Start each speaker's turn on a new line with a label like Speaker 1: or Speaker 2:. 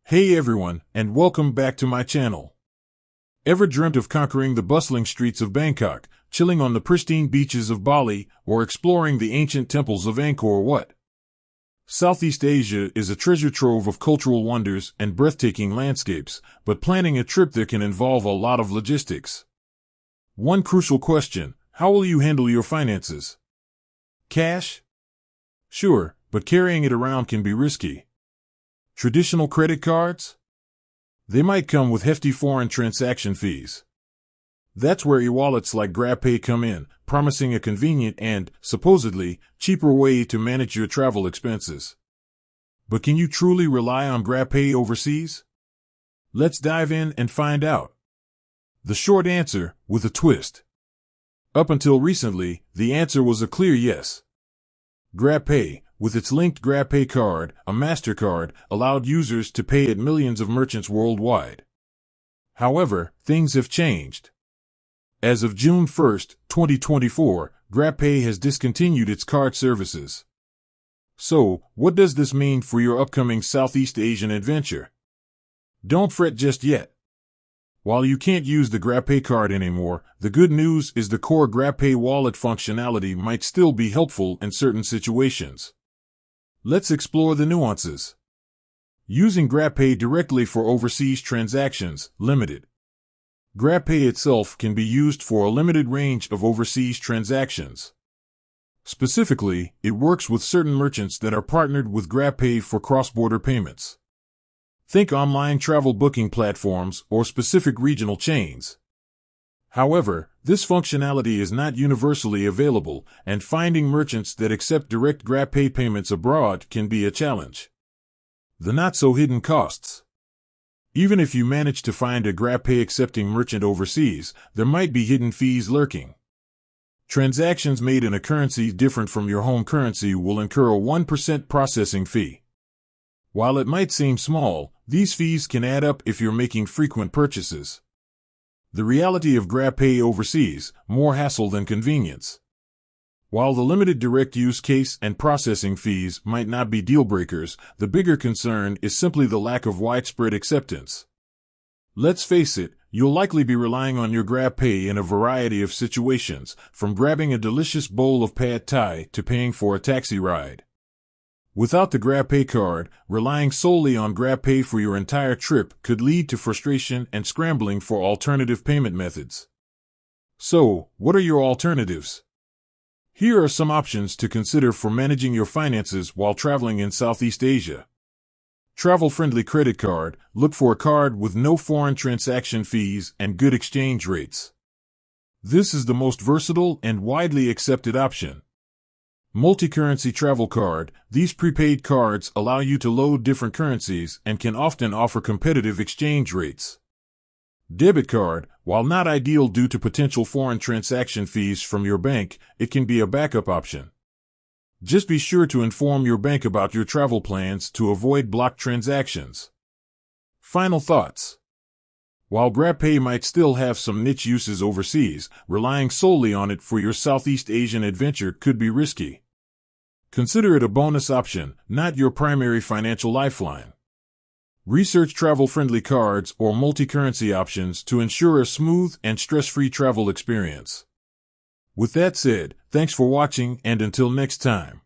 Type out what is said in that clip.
Speaker 1: Hey everyone, and welcome back to my channel. Ever dreamt of conquering the bustling streets of Bangkok, chilling on the pristine beaches of Bali, or exploring the ancient temples of Angkor Wat? Southeast Asia is a treasure trove of cultural wonders and breathtaking landscapes, but planning a trip there can involve a lot of logistics. One crucial question: how will you handle your finances? Cash? Sure, but carrying it around can be risky. Traditional credit cards? They might come with hefty foreign transaction fees. That's where e-wallets like GrabPay come in, promising a convenient and, supposedly, cheaper way to manage your travel expenses. But can you truly rely on GrabPay overseas? Let's dive in and find out. The short answer, with a twist. Up until recently, the answer was a clear yes. GrabPay, with its linked GrabPay card, a mastercard, allowed users to pay at millions of merchants worldwide. However, things have changed. As of June 1, 2024, GrabPay has discontinued its card services. So, what does this mean for your upcoming Southeast Asian adventure? Don't fret just yet. While you can't use the GrabPay card anymore, the good news is the core GrabPay wallet functionality might still be helpful in certain situations. Let's explore the nuances. Using GrabPay directly for overseas transactions, limited. GrabPay itself can be used for a limited range of overseas transactions. Specifically, it works with certain merchants that are partnered with GrabPay for cross-border payments. Think online travel booking platforms or specific regional chains. However, this functionality is not universally available, and finding merchants that accept direct GrabPay payments abroad can be a challenge. The not-so-hidden costs. Even if you manage to find a GrabPay accepting merchant overseas, there might be hidden fees lurking. Transactions made in a currency different from your home currency will incur a 1% processing fee. While it might seem small, these fees can add up if you're making frequent purchases. The reality of GrabPay overseas: more hassle than convenience. While the limited direct use case and processing fees might not be deal breakers, the bigger concern is simply the lack of widespread acceptance. Let's face it, you'll likely be relying on your GrabPay in a variety of situations, from grabbing a delicious bowl of pad thai to paying for a taxi ride. Without the GrabPay card, relying solely on GrabPay for your entire trip could lead to frustration and scrambling for alternative payment methods. So, what are your alternatives? Here are some options to consider for managing your finances while traveling in Southeast Asia. Travel-friendly credit card: look for a card with no foreign transaction fees and good exchange rates. This is the most versatile and widely accepted option. Multi-currency travel card: these prepaid cards allow you to load different currencies and can often offer competitive exchange rates. Debit card: while not ideal due to potential foreign transaction fees from your bank, it can be a backup option. Just be sure to inform your bank about your travel plans to avoid blocked transactions. Final thoughts. While GrabPay might still have some niche uses overseas, relying solely on it for your Southeast Asian adventure could be risky. Consider it a bonus option, not your primary financial lifeline. Research travel-friendly cards or multi-currency options to ensure a smooth and stress-free travel experience. With that said, thanks for watching, and until next time.